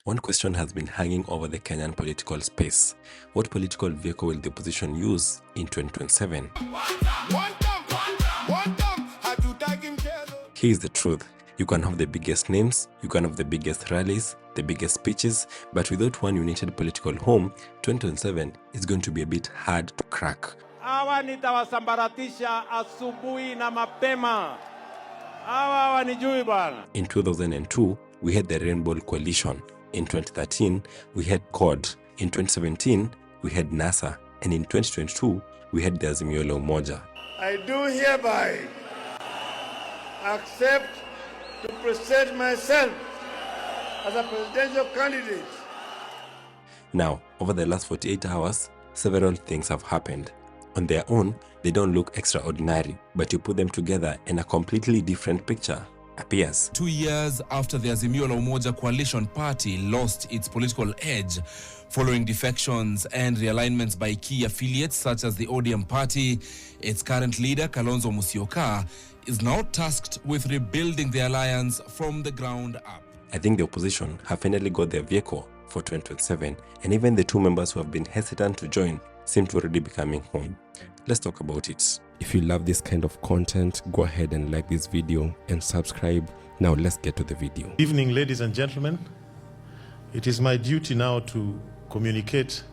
One question has been hanging over the Kenyan political space. What political vehicle will the opposition use in 2027? Here's the truth. You can have the biggest names, you can have the biggest rallies, the biggest speeches, but without one united political home, 2027 is going to be a bit hard to crack. Hawa nitawasambaratisha asubuhi na mapema. Hawa wanijui bwana. In 2002, we had the Rainbow Coalition. In 2013, we had CORD. In 2017, we had NASA. And in 2022, we had the Azimio Umoja. I do hereby accept to present myself as a presidential candidate. Now, over the last 48 hours, several things have happened. On their own, they don't look extraordinary, but you put them together and a completely different picture appears. 2 years after the Azimio Umoja coalition party lost its political edge following defections and realignments by key affiliates such as the ODM party, its current leader, Kalonzo Musyoka, is now tasked with rebuilding the alliance from the ground up. I think the opposition have finally got their vehicle for 2027, and even the two members who have been hesitant to join seem to already be coming home. Let's talk about it. If you love this kind of content, go ahead and like this video and subscribe. Now let's get to the video. Good evening, ladies and gentlemen. It is my duty now to communicate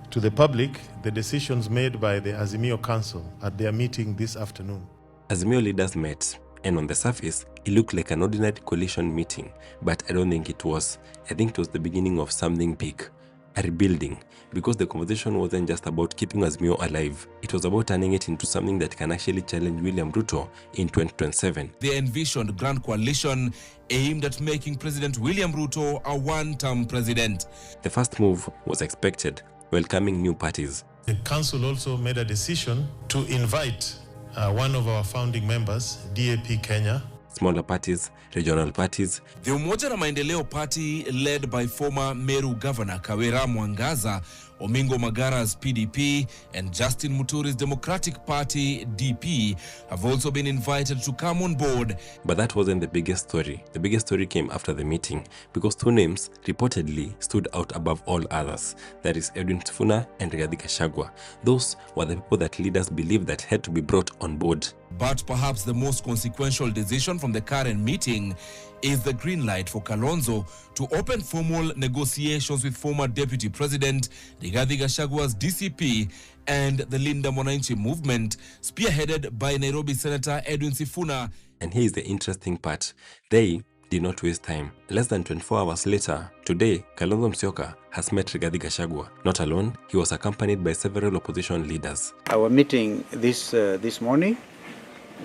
to the public the decisions made by the Azimio Council at their meeting this afternoon. Azimio leaders met, and on the surface, it looked like an ordinary coalition meeting, but I don't think it was. I think it was the beginning of something big, a rebuilding, because the conversation wasn't just about keeping Azimio alive. It was about turning it into something that can actually challenge William Ruto in 2027. The envisioned grand coalition aimed at making President William Ruto a one-term president. The first move was expected, welcoming new parties. The council also made a decision to invite one of our founding members, DAP Kenya. Smaller parties, regional parties. The Umoja na Maendeleo party, led by former Meru Governor Kawira Mwangaza, Omingo Magara's PDP, and Justin Muturi's Democratic Party, DP, have also been invited to come on board. But that wasn't the biggest story. The biggest story came after the meeting, because two names reportedly stood out above all others. That is Edwin Sifuna and Gachagua. Those were the people that leaders believed that had to be brought on board. But perhaps the most consequential decision from the current meeting is the green light for Kalonzo to open formal negotiations with former Deputy President Rigathi Gachagua's DCP and the Linda Mwananchi movement, spearheaded by Nairobi Senator Edwin Sifuna. And here is the interesting part. They did not waste time. Less than 24 hours later, today, Kalonzo Musyoka has met Rigathi Gachagua. Not alone, he was accompanied by several opposition leaders. Our meeting this morning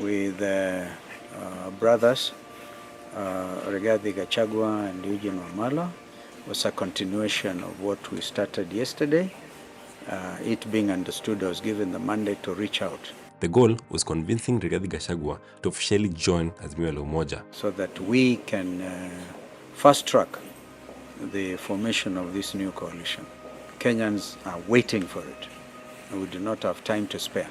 with brothers Rigathi Gachagua and Eugene Wamalwa was a continuation of what we started yesterday. It being understood, I was given the mandate to reach out. The goal was convincing Rigathi Gachagua to officially join Azimio Umoja, so that we can fast track the formation of this new coalition. Kenyans are waiting for it, and we do not have time to spare.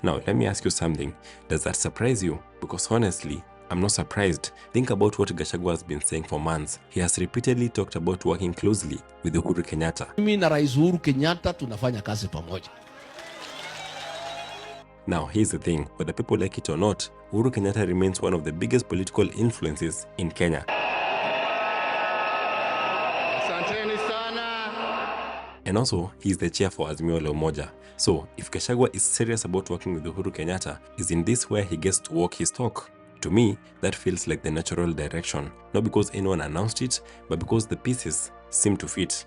Now, let me ask you something. Does that surprise you? Because honestly, I'm not surprised. Think about what Gachagua has been saying for months. He has repeatedly talked about working closely with Uhuru Kenyatta. Mimi na Rais Uhuru Kenyatta tunafanya kazi pamoja. Now, here's the thing. Whether people like it or not, Uhuru Kenyatta remains one of the biggest political influences in Kenya. And also, he's the chair for Azimio Umoja. So, if Gachagua is serious about working with Uhuru Kenyatta, is in this where he gets to walk his talk? To me, that feels like the natural direction. Not because anyone announced it, but because the pieces seem to fit.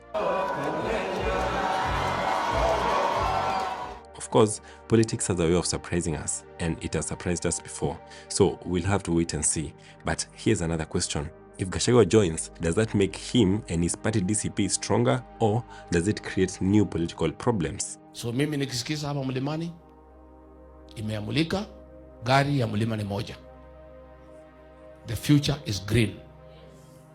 Of course, politics has a way of surprising us, and it has surprised us before. So, we'll have to wait and see. But here's another question. If Gachagua joins, does that make him and his party DCP stronger, or does it create new political problems? So mimi nikisikiza hapa mlimani imeamulika, gari ya mlima ni moja. The future is green.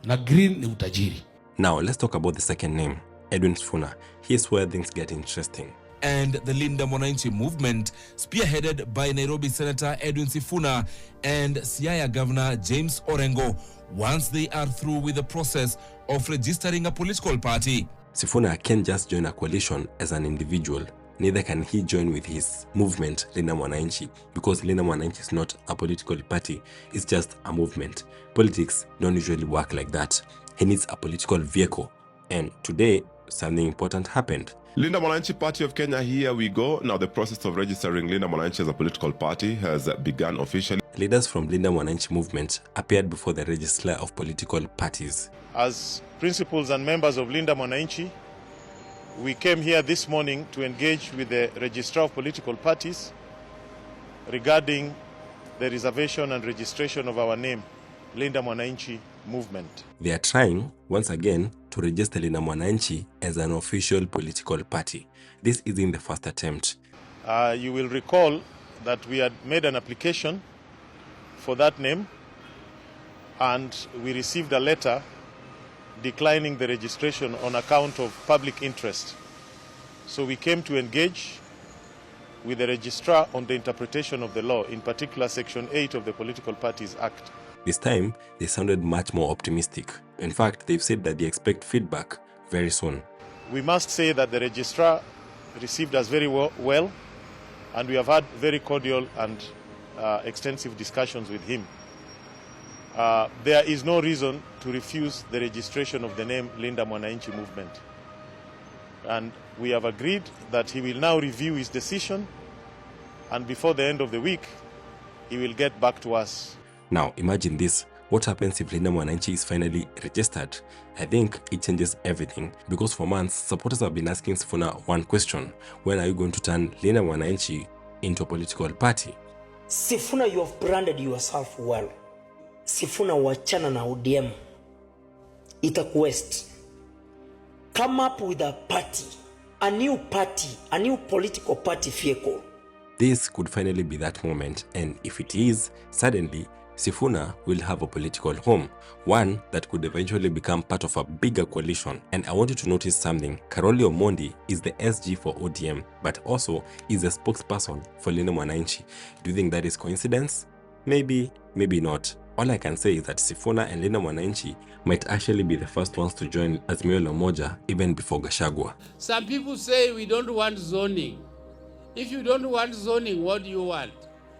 Na green ni utajiri. Now let's talk about the second name, Edwin Sifuna. Here's where things get interesting. And the Linda Mwananchi movement, spearheaded by Nairobi Senator Edwin Sifuna and Siaya Governor James Orengo, once they are through with the process of registering a political party. Sifuna can't just join a coalition as an individual. Neither can he join with his movement, Linda Mwananchi, because Linda Mwananchi is not a political party, it's just a movement. Politics don't usually work like that. He needs a political vehicle. And today, something important happened. Linda Mwananchi Party of Kenya, here we go. Now the process of registering Linda Mwananchi as a political party has begun officially. Leaders from Linda Mwananchi movement appeared before the registrar of political parties. As principals and members of Linda Mwananchi, we came here this morning to engage with the registrar of political parties regarding the reservation and registration of our name, Linda Mwananchi movement. They are trying, once again, to register Linda Mwananchi as an official political party. This isn't the first attempt. You will recall that we had made an application for that name and we received a letter declining the registration on account of public interest. So we came to engage with the registrar on the interpretation of the law, in particular Section 8 of the Political Parties Act. This time, they sounded much more optimistic. In fact, they've said that they expect feedback very soon. We must say that the registrar received us very well, and we have had very cordial and extensive discussions with him. There is no reason to refuse the registration of the name Linda Mwananchi movement. And we have agreed that he will now review his decision, and before the end of the week, he will get back to us. Now, imagine this. What happens if Linda Mwananchi is finally registered? I think it changes everything, because for months, supporters have been asking Sifuna one question: when are you going to turn Linda Mwananchi into a political party? Sifuna, you have branded yourself well. Sifuna, wachana na ODM. Itakuwest. Come up with a party, a new political party vehicle. This could finally be that moment, and if it is, suddenly, Sifuna will have a political home, one that could eventually become part of a bigger coalition. And I want you to notice something. Karoli Omondi is the SG for ODM, but also is a spokesperson for Linda Mwananchi. Do you think that is coincidence? Maybe, maybe not. All I can say is that Sifuna and Linda Mwananchi might actually be the first ones to join Azimio Umoja even before Gachagua. Some people say we don't want zoning. If you don't want zoning, what do you want?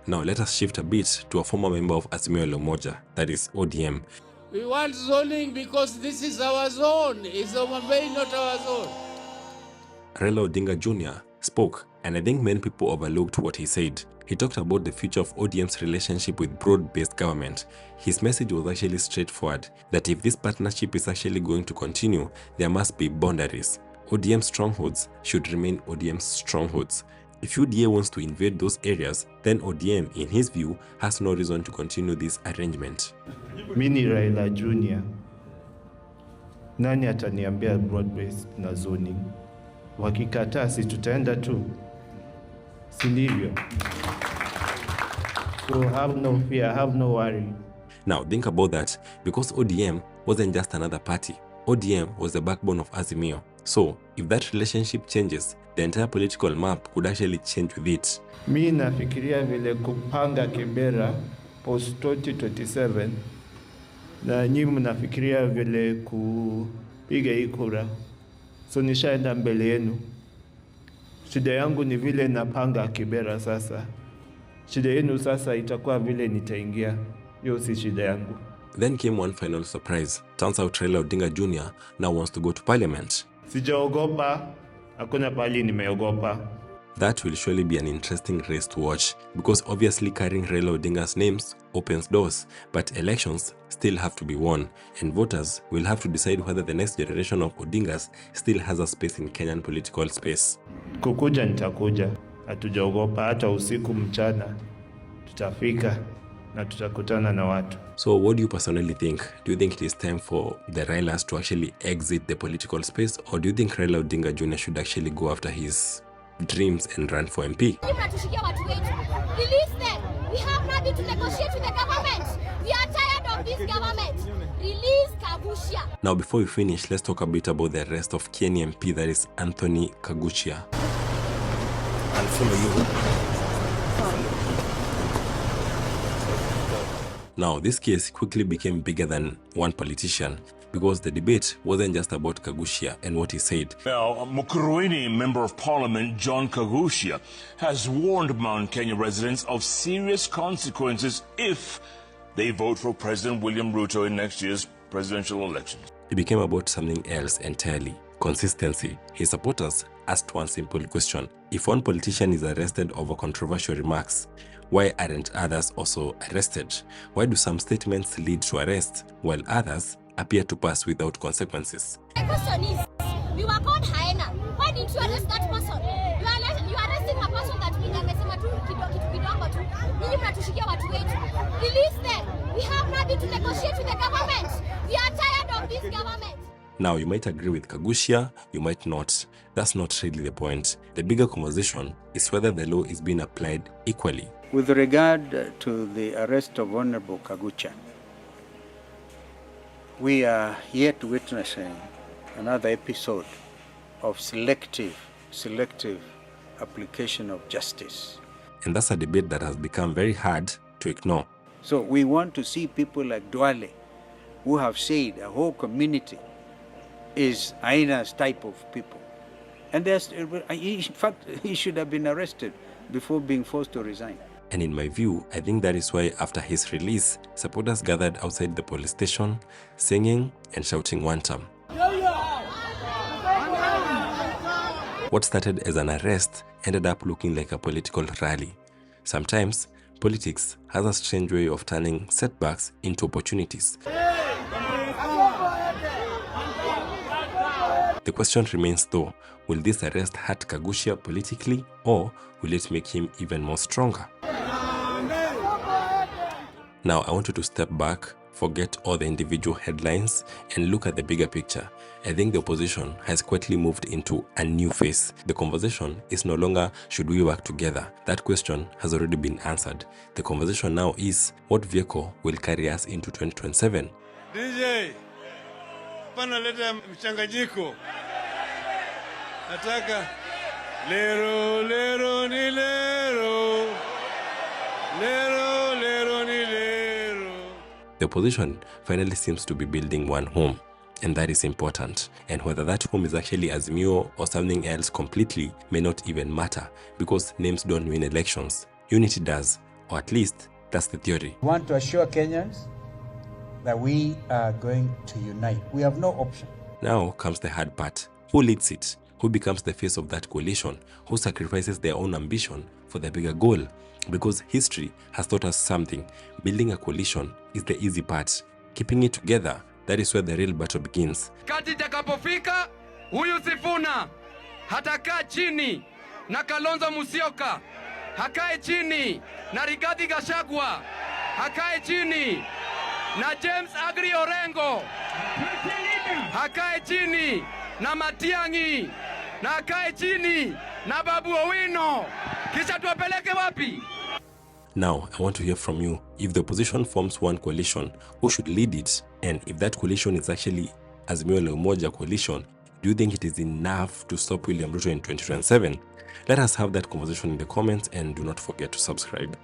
Now let us shift a bit to a former member of Azimio Umoja, that is ODM. We want zoning because this is our zone. It's Omabei, not our zone. Raila Odinga Jr. spoke, and I think many people overlooked what he said. He talked about the future of ODM's relationship with broad-based government. His message was actually straightforward, that if this partnership is actually going to continue, there must be boundaries. ODM strongholds should remain ODM strongholds. If UDA wants to invade those areas, then ODM, in his view, has no reason to continue this arrangement. Mini Raila Jr. Nani ataniambia broad-based na zoning? Wakikataa si tutaenda tu. Si ndivyo? So have no fear, have no worry. Now think about that, because ODM wasn't just another party. ODM was the backbone of Azimio. So if that relationship changes, the entire political map could actually change with it. Mi nafikiria vile kupanga Kibera post 2027 na nyinyi mnafikiria vile kupiga hii kura. So nishaenda mbele yenu. Shida yangu ni vile napanga Kibera sasa. Shida yenu sasa itakuwa vile nitaingia. Hiyo si shida yangu. Then came one final surprise. Turns out Raila Odinga Jr. now wants to go to parliament. Sijaogopa, hakuna pali nimeogopa. That will surely be an interesting race to watch, because obviously carrying Raila Odinga's names opens doors, but elections still have to be won, and voters will have to decide whether the next generation of Odingas still has a space in Kenyan political space. Kukuja nitakuja, hatujaogopa, hata usiku mchana tutafika na tutakutana na watu. So what do you personally think? Do you think it is time for the Railas to actually exit the political space, or do you think Raila Odinga Jr. should actually go after his dreams and run for MP? Release them. We have nothing to negotiate with the government. We are tired of this government. Release Kagushia. Now before we finish, let's talk a bit about the rest of Kenya MP, that is Anthony Kaguchia. I'll follow you. Now, this case quickly became bigger than one politician. because the debate wasn't just about Kagusha and what he said. Now, Mukurweini Member of Parliament John Kagusha has warned Mount Kenya residents of serious consequences if they vote for President William Ruto in next year's presidential elections. It became about something else entirely: consistency. His supporters asked one simple question: if one politician is arrested over controversial remarks, why aren't others also arrested? Why do some statements lead to arrest while others appear to pass without consequences? The question is, we were called hyena. Why didn't you arrest that person? You are arresting a person that amesema tu kidogo tu. Ninyi mnatushikia watu wetu. Release them. We have nothing to negotiate with the government. We are tired of this government. Now, you might agree with Kagusha, you might not. That's not really the point. The bigger conversation is whether the law is being applied equally. With regard to the arrest of Honorable Kagusha, we are yet witnessing another episode of selective application of justice. And that's a debate that has become very hard to ignore. So we want to see people like Duale, who have said a whole community is Aina's type of people. And in fact, he should have been arrested before being forced to resign. And in my view, I think that is why after his release, supporters gathered outside the police station, singing and shouting one term. What started as an arrest ended up looking like a political rally. Sometimes, politics has a strange way of turning setbacks into opportunities. The question remains though, will this arrest hurt Kagusha politically, or will it make him even more stronger? Now, I want you to step back, forget all the individual headlines, and look at the bigger picture. I think the opposition has quietly moved into a new phase. The conversation is no longer, should we work together? That question has already been answered. The conversation now is, what vehicle will carry us into 2027? DJ, panaleta mchanganyiko. Nataka lero lero ni lero. Lero lero ni lero. The opposition finally seems to be building one home, and that is important. And whether that home is actually Azimio or something else completely may not even matter, because names don't win elections. Unity does, or at least that's the theory. We want to assure Kenyans that we are going to unite. We have no option. Now comes the hard part. Who leads it? Who becomes the face of that coalition? Who sacrifices their own ambition for the bigger goal? Because history has taught us something. Building a coalition is the easy part. Keeping it together, that is where the real battle begins. Kati takapofika, huyu Sifuna hatakaa chini na Kalonzo Musyoka, hakae chini na Rigathi Gachagua, hakae chini na James Agri Orengo, hakae chini na Matiang'i, na hakae chini na Babu Owino. Kisha tuwapeleke wapi? Now, I want to hear from you. If the opposition forms one coalition, who should lead it? And if that coalition is actually Azimio and Umoja coalition, do you think it is enough to stop William Ruto in 2027? Let us have that conversation in the comments, and do not forget to subscribe.